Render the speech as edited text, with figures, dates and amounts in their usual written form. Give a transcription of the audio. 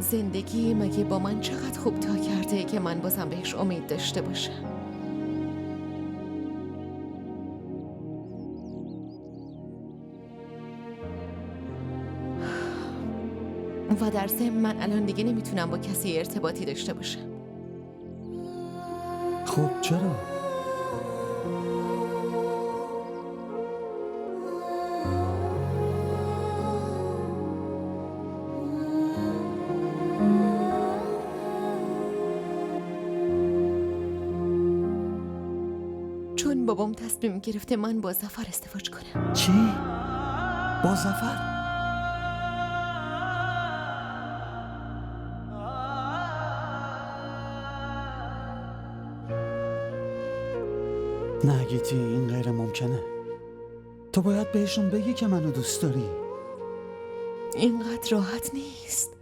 زندگی مگه با من چقدر خوب تا کرده که من بازم بهش امید داشته باشم. و در ضمن من الان دیگه نمیتونم با کسی ارتباطی داشته باشم. خب چرا؟ چون بابام تصمیم گرفته من با ظفر ازدواج کنم. چی؟ با ظفر؟ نه گیتی، این غیر ممکنه. تو باید بهشون بگی که منو دوست داری. اینقدر راحت نیست.